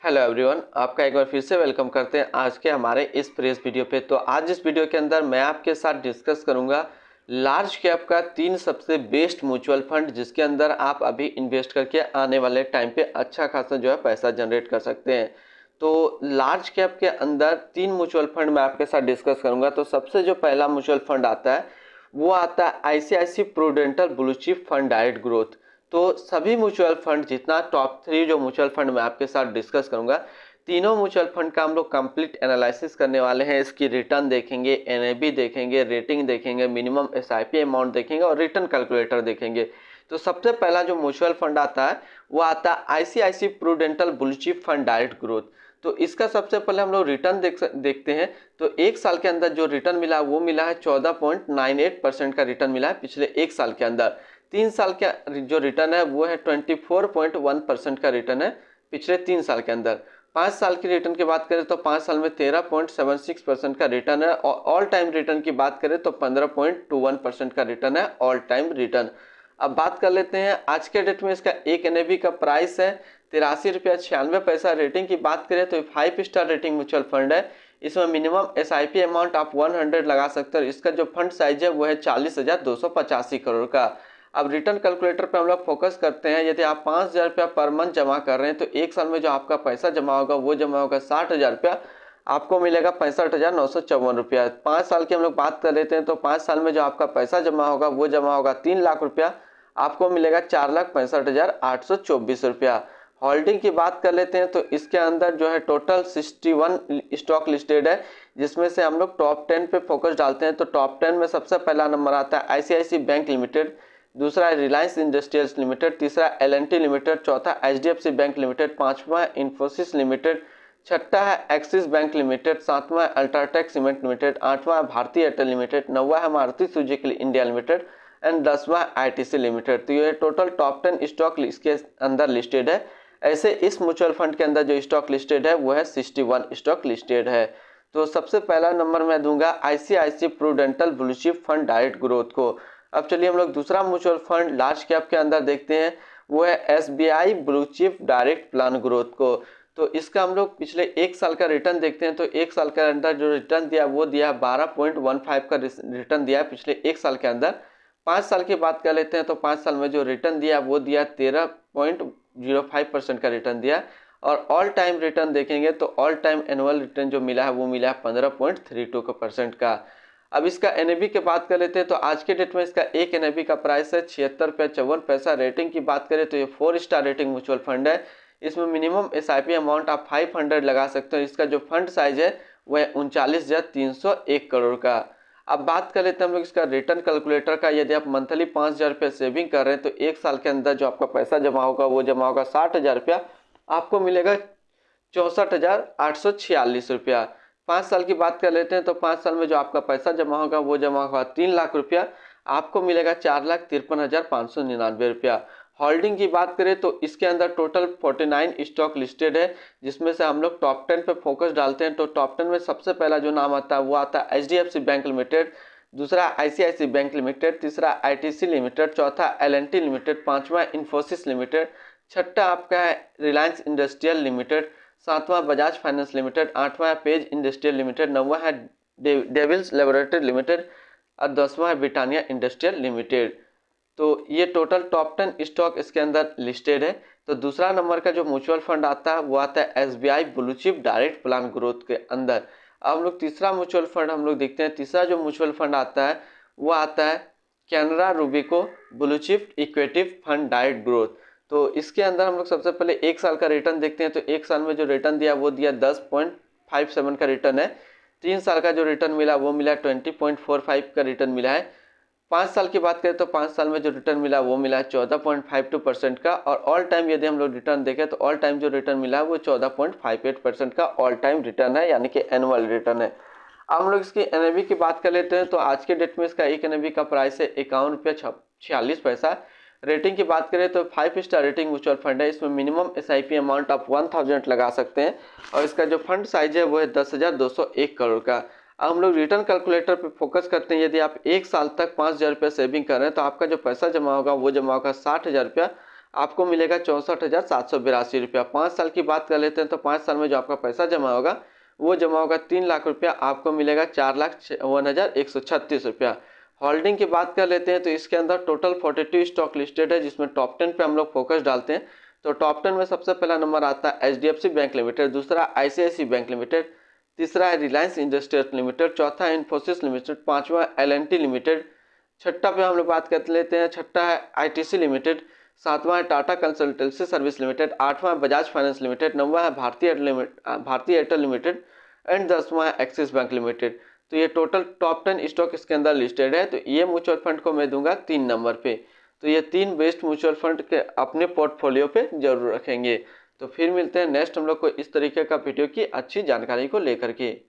Hello everyone, आपका एक बार फिर से वेलकम करते हैं आज के हमारे इस प्रेस वीडियो पे। तो आज इस वीडियो के अंदर मैं आपके साथ डिस्कस करूंगा लार्ज कैप का 3 सबसे बेस्ट म्यूचुअल फंड जिसके अंदर आप अभी इन्वेस्ट करके आने वाले टाइम पे अच्छा खासा जो है पैसा जनरेट कर सकते हैं। तो लार्ज कैप के अंदर 3 म्यूचुअल फंड मैं आपके साथ डिस्कस करूंगा। तो सबसे जो पहला म्यूचुअल फंड आता है वो आता है ICICI Prudential blue chip fund direct growth. तो सभी म्यूचुअल फंड जितना टॉप 3 जो म्यूचुअल फंड मैं आपके साथ डिस्कस करूंगा, तीनों म्यूचुअल फंड का हम लोग कंप्लीट एनालिसिस करने वाले हैं। इसकी रिटर्न देखेंगे, एनएबी देखेंगे, रेटिंग देखेंगे, मिनिमम एसआईपी अमाउंट देखेंगे और रिटर्न कैलकुलेटर देखेंगे। तो सबसे पहला जो म्यूचुअल फंड आता है वो आता है ICICI Prudential blue chip fund direct growth. तो इसका सबसे पहले हम लोग रिटर्न देखते हैं। तो एक साल के अंदर जो रिटर्न मिला वो मिला है 14.98% का रिटर्न मिला है पिछले एक साल के अंदर। 3 साल का जो रिटर्न है वो है 24.1% का रिटर्न है पिछले 3 साल के अंदर। 5 साल की रिटर्न की बात करें तो 5 साल में 13.76% का रिटर्न है और ऑल टाइम रिटर्न की बात करें तो 15.21% का रिटर्न है ऑल टाइम रिटर्न। अब बात कर लेते हैं आज के डेट में इसका एक एनएवी का प्राइस है 83 रुपया 96 पैसा। रेटिंग की बात करें तो 5 स्टार रेटिंग म्यूचुअल फंड है। इसमें मिनिमम एसआईपी अमाउंट आप 100 लगा सकते हैं। इसका जो फंड साइज है वो है 40,285 करोड़ का। अब रिटर्न कैलकुलेटर पे हम लोग फोकस करते हैं। यदि आप 5,000 रुपया पर मंथ जमा कर रहे हैं तो एक साल में जो आपका पैसा जमा होगा वो जमा होगा 60,000 रुपया, आपको मिलेगा 65,954 रुपया। 5 साल की हम लोग बात कर लेते हैं तो 5 साल में जो आपका पैसा जमा होगा वो जमा होगा 3 लाख रुपया, आपको मिलेगा 4,65,824 रुपया। होल्डिंग की बात कर लेते हैं तो इसके अंदर जो है टोटल 61 स्टॉक लिस्टेड है, जिसमें से हम लोग टॉप 10 पे फोकस डालते हैं। तो टॉप 10 में सबसे पहला नंबर आता है आईसीआईसी बैंक लिमिटेड, दूसरा है रिलायंस इंडस्ट्रियल्स लिमिटेड, तीसरा एल&टी लिमिटेड, चौथा एचडीएफसी बैंक लिमिटेड, पांचवा है इन्फोसिस लिमिटेड, छठा है एक्सिस बैंक लिमिटेड, सातवां है अल्ट्राटेक सीमेंट लिमिटेड, आठवां है भारतीय एयरटेल लिमिटेड, नौवां है Maruti Suzuki India limited and 10वां है आईटीसी लिमिटेड। तो ये टोटल टॉप 10 स्टॉक इसके अंदर लिस्टेड है। ऐसे इस म्यूचुअल फंड के अंदर जो स्टॉक लिस्टेड है वो है 61 स्टॉक लिस्टेड है। तो सबसे पहला नंबर मैं दूंगा ICICI Prudential blue chip fund direct growth को। अब चलिए हम लोग दूसरा म्यूचुअल फंड लार्ज कैप के अंदर देखते हैं, वो है SBI blue chip direct plan growth को। तो इसका हम लोग पिछले एक साल का रिटर्न देखते हैं। तो एक साल के अंदर जो रिटर्न दिया वो दिया 12.15 का रिटर्न दिया है पिछले एक साल के अंदर। 5 साल की बात कर लेते हैं तो 5 साल में जो रिटर्न दिया वो दिया 13.05% का रिटर्न दिया। और ऑल टाइम रिटर्न देखेंगे तो ऑल टाइम एनुअल रिटर्न जो मिला है वो मिला है 15.32% का। अब इसका एनएवी की बात कर लेते हैं तो आज के डेट में इसका एक एनएवी का प्राइस है 76 रुपया 54 पैसा। रेटिंग की बात करें तो ये 4 स्टार रेटिंग म्यूचुअल फंड है। इसमें मिनिमम एसआईपी अमाउंट आप 500 लगा सकते हो। इसका जो फंड साइज है वह है 39,301 करोड़ का। अब बात कर लेते हैं हम लोग इसका रिटर्न कैलकुलेटर का। यदि आप मंथली 5,000 रुपये सेविंग कर रहे हैं तो एक साल के अंदर जो आपका पैसा जमा होगा वो जमा होगा 60,000 रुपया, आपको मिलेगा 64,846 रुपया। 5 साल की बात कर लेते हैं तो 5 साल में जो आपका पैसा जमा होगा वो जमा होगा 3 लाख रुपया, आपको मिलेगा 4,53,599 रुपया। होल्डिंग की बात करें तो इसके अंदर टोटल 49 स्टॉक लिस्टेड है, जिसमें से हम लोग टॉप 10 पे फोकस डालते हैं। तो टॉप 10 में सबसे पहला जो नाम आता है वो आता है एचडीएफसी बैंक लिमिटेड, दूसरा आईसीआईसी बैंक लिमिटेड, तीसरा आईटीसी लिमिटेड, चौथा एल&टी लिमिटेड, पांचवा इन्फोसिस लिमिटेड, छठा आपका है रिलायंस इंडस्ट्रियल लिमिटेड, सातवां बजाज फाइनेंस लिमिटेड, आठवां है पेज इंडस्ट्रियल लिमिटेड, नौवां है डेविल्स लेबोरेटरी लिमिटेड और 10वां है ब्रिटानिया इंडस्ट्रियल लिमिटेड। तो ये टोटल टॉप 10 स्टॉक इसके अंदर लिस्टेड है। तो दूसरा नंबर का जो म्यूचुअल फंड आता है वो आता है SBI blue chip direct plan growth के अंदर। अब हम लोग तीसरा म्यूचुअल फंड हम लोग देखते हैं। तीसरा जो म्यूचुअल फंड आता है वो आता है Canara Robeco blue chip equity fund direct growth. तो इसके अंदर हम लोग सबसे पहले एक साल का रिटर्न देखते हैं। तो एक साल में जो रिटर्न दिया वो दिया 10.57 का रिटर्न है। 3 साल का जो रिटर्न मिला वो मिला 20.45 का रिटर्न मिला है। 5 साल की बात करें तो 5 साल में जो रिटर्न मिला वो मिला है 14.52% का। और ऑल टाइम यदि हम लोग रिटर्न देखें तो ऑल टाइम जो रिटर्न मिला है वो 14.58% का ऑल टाइम रिटर्न है, यानी कि एनुअल रिटर्न है। अब हम लोग इसकी एनएवी की बात कर लेते हैं। तो आज के डेट में इसका एक एनएवी का प्राइस है 51 रुपया 46 पैसा। रेटिंग की बात करें तो 5 स्टार रेटिंग म्यूचुअल फंड है। इसमें मिनिमम एसआईपी अमाउंट आप 1000 लगा सकते हैं और इसका जो फंड साइज है वो है 10,201 करोड़ का। अब हम लोग रिटर्न कैलकुलेटर पे फोकस करते हैं। यदि आप एक साल तक 5,000 रुपया सेविंग कर रहे हैं तो आपका जो पैसा जमा होगा वो जमा होगा 60,000 रुपया, आपको मिलेगा 64,782 रुपया। 5 साल की बात कर लेते हैं तो 5 साल में जो आपका पैसा जमा होगा वो जमा होगा 3 लाख रुपया, आपको मिलेगा 4,51,136 रुपया। होल्डिंग की बात कर लेते हैं तो इसके अंदर टोटल 42 स्टॉक लिस्टेड है, जिसमें टॉप 10 पे हम लोग फोकस डालते हैं। तो टॉप 10 में सबसे पहला नंबर आता है HDFC बैंक लिमिटेड, दूसरा ICICI बैंक लिमिटेड, तीसरा है रिलायंस इंडस्ट्रीज लिमिटेड, चौथा है इन्फोसिस लिमिटेड, पांचवा L&T लिमिटेड, छठा पे हम लोग बात कर लेते हैं, छठा है ITC लिमिटेड, सातवां है टाटा कंसल्टेंसी सर्विस लिमिटेड, आठवां है बजाज फाइनेंस लिमिटेड, नौवां है भारतीय एयरटेल लिमिटेड एंड 10वां है एक्सिस बैंक लिमिटेड। तो ये टोटल टॉप 10 स्टॉक इसके अंदर लिस्टेड है। तो ये म्यूचुअल फंड को मैं दूंगा 3 नंबर पे। तो ये 3 बेस्ट म्यूचुअल फंड के अपने पोर्टफोलियो पे जरूर रखेंगे। तो फिर मिलते हैं नेक्स्ट हम लोग को इस तरीके का वीडियो की अच्छी जानकारी को लेकर के।